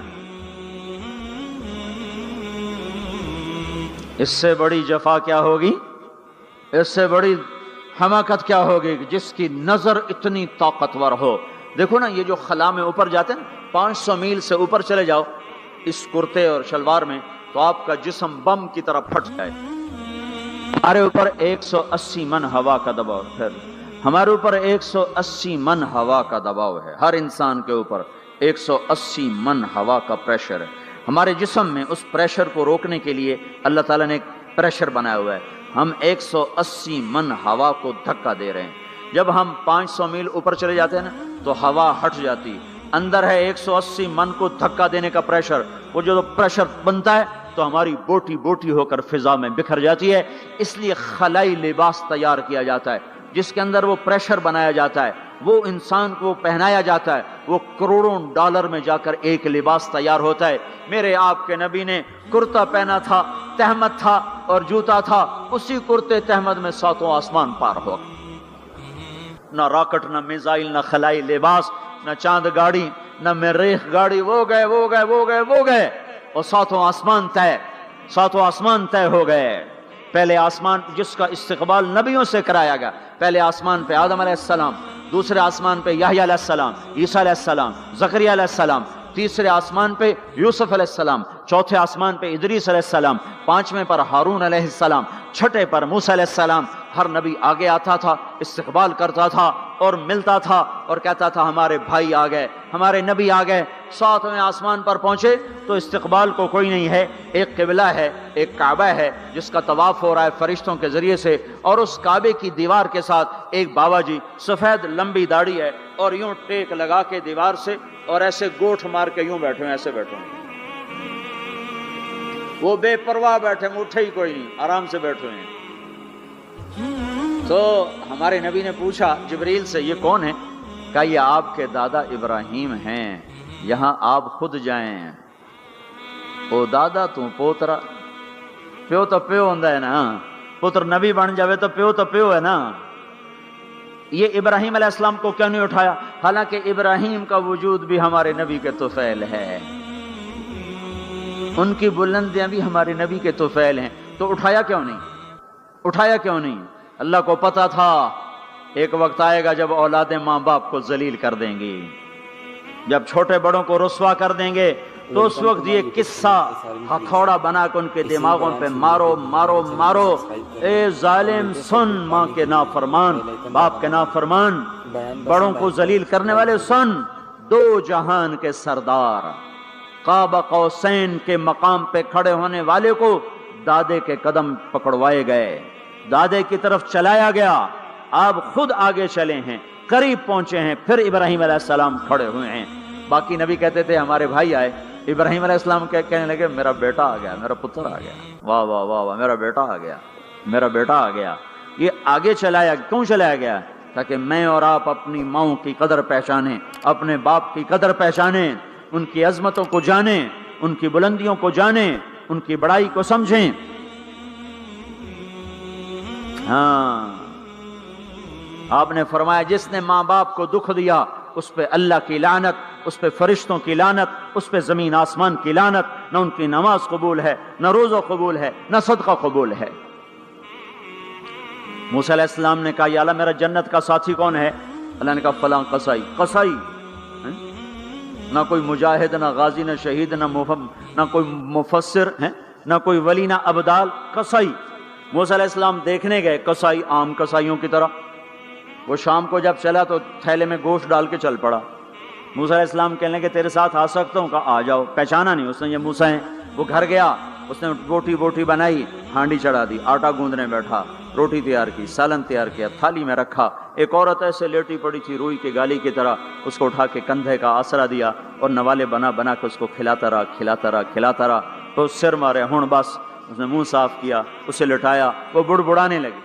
اس سے بڑی جفا کیا ہوگی، اس سے بڑی حماقت کیا ہوگی جس کی نظر اتنی طاقتور ہو۔ دیکھو نا، یہ جو خلا میں اوپر جاتے ہیں 500 میل سے اوپر چلے جاؤ اس کرتے اور شلوار میں تو آپ کا جسم بم کی طرح پھٹ جائے۔ ہمارے اوپر 180 من ہوا کا دباؤ، پھر ہمارے اوپر 180 من ہوا کا دباؤ ہے، ہر انسان کے اوپر 180 من ہوا کا پریشر ہے۔ ہمارے جسم میں اس پریشر کو روکنے کے لیے اللہ تعالیٰ نے ایک پریشر بنایا ہوا ہے، ہم 180 من ہوا کو دھکا دے رہے ہیں۔ جب ہم 500 میل اوپر چلے جاتے ہیں نا تو ہوا ہٹ جاتی، اندر ہے 180 من کو دھکا دینے کا پریشر، وہ جو پریشر بنتا ہے تو ہماری بوٹی بوٹی ہو کر فضا میں بکھر جاتی ہے۔ اس لیے خلائی لباس تیار کیا جاتا ہے جس کے اندر وہ پریشر بنایا جاتا ہے، وہ انسان کو پہنایا جاتا ہے، وہ کروڑوں ڈالر میں جا کر ایک لباس تیار ہوتا ہے۔ میرے آپ کے نبی نے کرتا پہنا تھا، تہمت تھا اور جوتا تھا، اسی کرتے تہمت میں 7 آسمان پار ہو، نہ راکٹ، نہ میزائل، نہ خلائی لباس، نہ چاند گاڑی، نہ مریخ گاڑی، وہ گئے اور 7 آسمان طے ہو گئے۔ پہلے آسمان جس کا استقبال نبیوں سے کرایا گیا، پہلے آسمان پہ آدم علیہ السلام، دوسرے آسمان پہ یحییٰ علیہ السلام، عیسیٰ علیہ السلام، زکریا علیہ السلام، تیسرے آسمان پہ یوسف علیہ السلام، چوتھے آسمان پہ ادریس علیہ السلام، 5ویں پر ہارون علیہ السلام، 6 پر موسیٰ علیہ السلام۔ ہر نبی آگے آتا تھا، استقبال کرتا تھا اور ملتا تھا اور کہتا تھا ہمارے بھائی آ گئے، ہمارے نبی آ گئے۔ 7ویں آسمان پر پہنچے تو استقبال کو کوئی نہیں ہے، ایک قبلہ ہے، ایک کعبہ ہے جس کا طواف ہو رہا ہے فرشتوں کے ذریعے سے، اور اس کعبے کی دیوار کے ساتھ ایک بابا جی، سفید لمبی داڑھی ہے اور یوں ٹیک لگا کے دیوار سے اور ایسے گوٹھ مار کے یوں بیٹھے ہیں، ایسے بیٹھے ہیں، وہ بے پرواہ بیٹھے ہیں، اٹھے ہی کوئی نہیں، آرام سے بیٹھے ہیں۔ تو ہمارے نبی نے پوچھا جبریل سے، یہ کون ہے؟ کہا یہ آپ کے دادا ابراہیم ہیں، یہاں آپ خود جائیں۔ او دادا تو پوترا، پیو تو پیو ہوندا ہے نا، پتر نبی بن جاوے تو پیو ہے نا۔ یہ ابراہیم علیہ السلام کو کیوں نہیں اٹھایا؟ حالانکہ ابراہیم کا وجود بھی ہمارے نبی کے طفیل ہے، ان کی بلندیاں بھی ہمارے نبی کے طفیل ہیں، تو اٹھایا کیوں نہیں؟ اللہ کو پتا تھا ایک وقت آئے گا جب اولادیں ماں باپ کو ذلیل کر دیں گی، جب چھوٹے بڑوں کو رسوا کر دیں گے، تو اس وقت یہ قصہ ہتھوڑا بنا کے ان کے دماغوں پہ مارو، اے ظالم سن، ماں کے نافرمان، باپ کے نافرمان، بڑوں کو ذلیل کرنے والے سن، 2 جہان کے سردار، قاب قوسین کے مقام پہ کھڑے ہونے والے کو دادے کے قدم پکڑوائے گئے، دادے کی طرف چلایا گیا، آپ خود آگے چلے ہیں، قریب پہنچے ہیں، پھر ابراہیم علیہ السلام کھڑے ہوئے ہیں۔ باقی نبی کہتے تھے ہمارے بھائی آئے، ابراہیم علیہ السلام کہنے لگے میرا بیٹا آ گیا، میرا پتر آ گیا، واہ واہ واہ واہ، میرا بیٹا آ گیا۔ یہ آگے کیوں چلایا گیا؟ تاکہ میں اور آپ اپنی ماؤں کی قدر پہچانیں، اپنے باپ کی قدر پہچانیں، ان کی عظمتوں کو جانیں، ان کی بلندیوں کو جانیں، ان کی بڑائی کو سمجھیں۔ ہاں آپ نے فرمایا جس نے ماں باپ کو دکھ دیا اس پہ اللہ کی لعنت، اس پہ فرشتوں کی لعنت، اس پہ زمین آسمان کی لعنت، نہ ان کی نماز قبول ہے، نہ روزہ قبول ہے، نہ صدقہ قبول ہے۔ موسیٰ علیہ السلام نے کہا یا اللہ میرا جنت کا ساتھی کون ہے؟ اللہ نے کہا فلاں قصائی۔ قصائی نہ کوئی مجاہد، نہ غازی، نہ شہید، نہ کوئی مفسر ہے، نہ کوئی ولی، نہ ابدال، قصائی۔ موسیٰ علیہ السلام دیکھنے گئے، قصائی عام قصائیوں کی طرح۔ وہ شام کو جب چلا تو تھیلے میں گوشت ڈال کے چل پڑا۔ موسیٰ علیہ السلام کہنے لگے تیرے ساتھ آ سکتا ہوں؟ کہا آ جاؤ۔ پہچانا نہیں اس نے یہ موسیٰ ہیں۔ وہ گھر گیا، اس نے بوٹی بنائی، ہانڈی چڑھا دی، آٹا گوندنے بیٹھا، روٹی تیار کی، سالن تیار کیا، تھالی میں رکھا۔ ایک عورت ایسے لیٹی پڑی تھی روئی کی گالی کی طرح، اس کو اٹھا کے کندھے کا آسرا دیا اور نوالے بنا کے اس کو کھلاتا رہا۔ تو سر مارے، ہن بس۔ اس نے منہ صاف کیا، اسے لٹایا، وہ بڑبڑانے لگی۔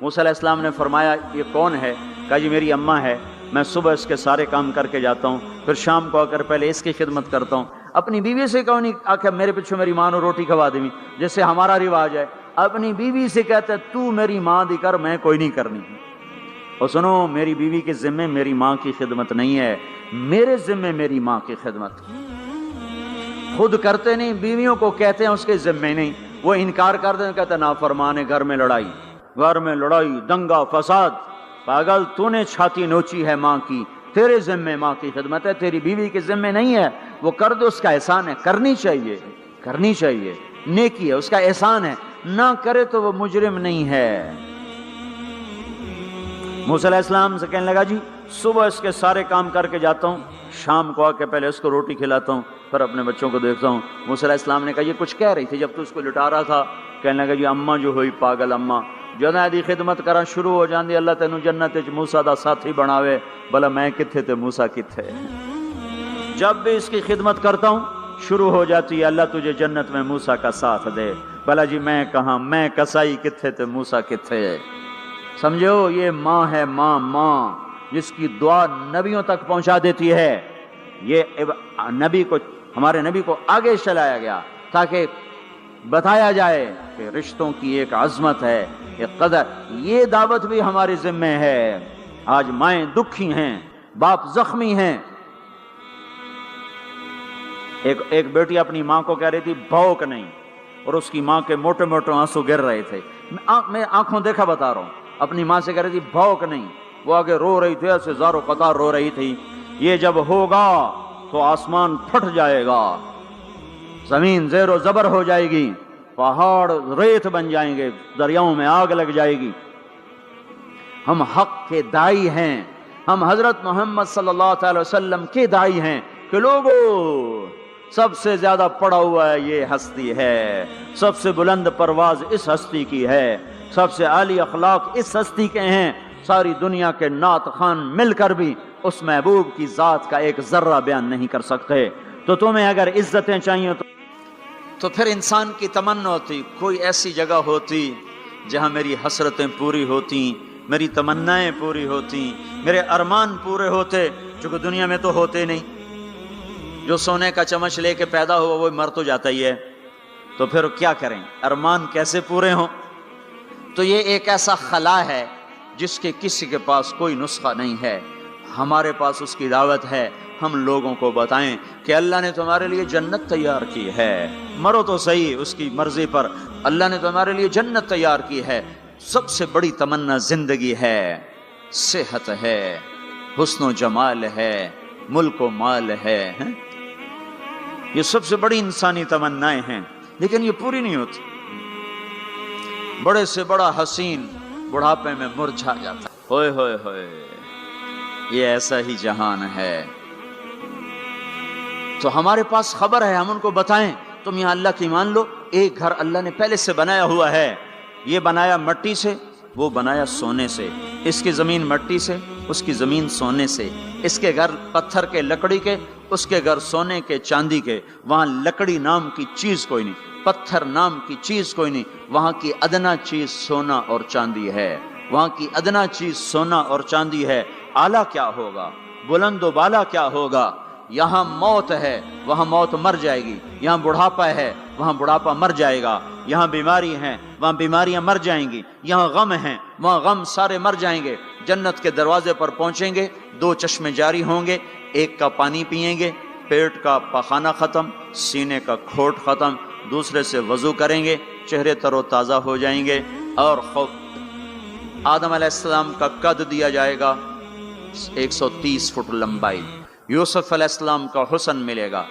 موسیٰ علیہ السلام نے فرمایا یہ کون ہے؟ کہا جی میری اماں ہے، میں صبح اس کے سارے کام کر کے جاتا ہوں، پھر شام کو آ کر پہلے اس کی خدمت کرتا ہوں۔ اپنی بیوی سے کہو نہیں آ کے میرے پیچھے میری ماں نے روٹی کھوا دیں، جیسے ہمارا رواج ہے۔ اپنی بیوی سے کہتا ہے تو میری ماں دی کر، میں کوئی نہیں کرنی۔ اور سنو، میری بیوی کے ذمے میری ماں کی خدمت نہیں ہے، میرے ذمے میری ماں کی خدمت۔ خود کرتے نہیں، بیویوں کو کہتے ہیں اس کے ذمے نہیں، وہ انکار کر دیں، کہتے ہیں نافرمان ہے، گھر میں لڑائی، دنگا فساد۔ پاگل، تو نے چھاتی نوچی ہے ماں کی، تیرے ذمے ماں کی خدمت ہے، تیری بیوی کے ذمے نہیں ہے۔ وہ کر دو، اس کا احسان ہے، کرنی چاہیے، نیکی ہے، اس کا احسان ہے، نہ کرے تو وہ مجرم نہیں ہے۔ موسیٰ علیہ السلام سے کہنے لگا جی صبح اس کے سارے کام کر کے جاتا ہوں، شام کو آ کے پہلے اس کو روٹی کھلاتا ہوں، پھر اپنے بچوں کو دیکھتا ہوں۔ موسیٰ علیہ السلام نے کہا یہ کچھ کہہ رہی تھی جب تو اس کو لٹا رہا تھا؟ کہنے لگا جی اماں جو ہوئی پاگل اماں، جدوں دی خدمت کرا شروع ہو جاندی اللہ تینوں جنت وچ موسیٰ دا ساتھی بناوے، بھلا میں کتھے تے موسیٰ کتھے۔ جب بھی اس کی خدمت کرتا ہوں شروع ہو جاتی ہے اللہ تجھے جنت میں موسیٰ کا ساتھ دے، بھلا جی میں کہاں، میں کسائی کتھے تے موسیٰ کتھے۔ سمجھو یہ ماں ہے، ماں جس کی دعا نبیوں تک پہنچا دیتی ہے۔ یہ ہمارے نبی کو آگے چلایا گیا تاکہ بتایا جائے کہ رشتوں کی ایک عظمت ہے، ایک قدر۔ یہ دعوت بھی ہمارے ذمہ ہے۔ آج مائیں دکھی ہیں، باپ زخمی ہیں۔ ایک بیٹی اپنی ماں کو کہہ رہی تھی بھوک نہیں، اور اس کی ماں کے موٹے موٹے آنسو گر رہے تھے۔ میں آنکھوں دیکھا بتا رہا ہوں، اپنی ماں سے کہہ رہی تھی بھوک نہیں، وہ آگے رو رہی تھی، ایسے زارو قطار رو رہی تھی۔ یہ جب ہوگا تو آسمان پھٹ جائے گا، زمین زیر و زبر ہو جائے گی، پہاڑ ریت بن جائیں گے، دریاؤں میں آگ لگ جائے گی۔ ہم حق کے دائی ہیں، ہم حضرت محمد صلی اللہ تعالی وسلم کے دائی ہیں کہ لوگوں سب سے زیادہ پڑا ہوا ہے یہ ہستی ہے، سب سے بلند پرواز اس ہستی کی ہے، سب سے عالی اخلاق اس ہستی کے ہیں۔ ساری دنیا کے نعت خوان مل کر بھی اس محبوب کی ذات کا ایک ذرہ بیان نہیں کر سکتے۔ تو تمہیں اگر عزتیں چاہیے تو پھر انسان کی تمنا ہوتی کوئی ایسی جگہ ہوتی جہاں میری حسرتیں پوری ہوتی، میری تمنائیں پوری ہوتی، میرے ارمان پورے ہوتے، چونکہ دنیا میں تو ہوتے نہیں۔ جو سونے کا چمچ لے کے پیدا ہوا وہ مر تو جاتا ہی ہے، تو پھر کیا کریں؟ ارمان کیسے پورے ہوں؟ تو یہ ایک ایسا خلا ہے جس کے کسی کے پاس کوئی نسخہ نہیں ہے۔ ہمارے پاس اس کی دعوت ہے، ہم لوگوں کو بتائیں کہ اللہ نے تمہارے لیے جنت تیار کی ہے، مرو تو صحیح اس کی مرضی پر، اللہ نے تمہارے لیے جنت تیار کی ہے۔ سب سے بڑی تمنا زندگی ہے، صحت ہے، حسن و جمال ہے، ملک و مال ہے، یہ سب سے بڑی انسانی تمنائیں ہیں، لیکن یہ پوری نہیں ہوتی۔ بڑے سے بڑا حسین بڑھاپے میں مرجھا جاتا ہے۔ ہوئے ہوئے ہوئے، یہ ایسا ہی جہان ہے۔ تو ہمارے پاس خبر ہے، ہم ان کو بتائیں تم یہاں اللہ کی مان لو، ایک گھر اللہ نے پہلے سے بنایا ہوا ہے، یہ بنایا مٹی سے، وہ بنایا سونے سے، اس کی زمین مٹی سے، اس کی زمین سونے سے، اس کے گھر پتھر کے لکڑی کے، اس کے گھر سونے کے چاندی کے، وہاں لکڑی نام کی چیز کوئی نہیں، پتھر نام کی چیز کوئی نہیں، وہاں کی ادنا چیز سونا اور چاندی ہے، وہاں کی ادنا چیز سونا اور چاندی ہے۔ اعلیٰ کیا ہوگا، بلند و بالا کیا ہوگا؟ یہاں موت ہے، وہاں موت مر جائے گی، یہاں بڑھاپا ہے، وہاں بڑھاپا مر جائے گا، یہاں بیماری ہیں، وہاں بیماریاں مر جائیں گی، یہاں غم ہیں، وہاں غم سارے مر جائیں گے، جنت کے دروازے پر پہنچیں گے، 2 چشمے جاری ہوں گے، ایک کا پانی پیئیں گے، پیٹ کا پخانہ ختم، سینے کا کھوٹ ختم، دوسرے سے وضو کریں گے، چہرے تر و تازہ ہو جائیں گے، اور آدم علیہ السلام کا قد دیا جائے گا 130 فٹ لمبائی، یوسف علیہ السلام کا حسن ملے گا۔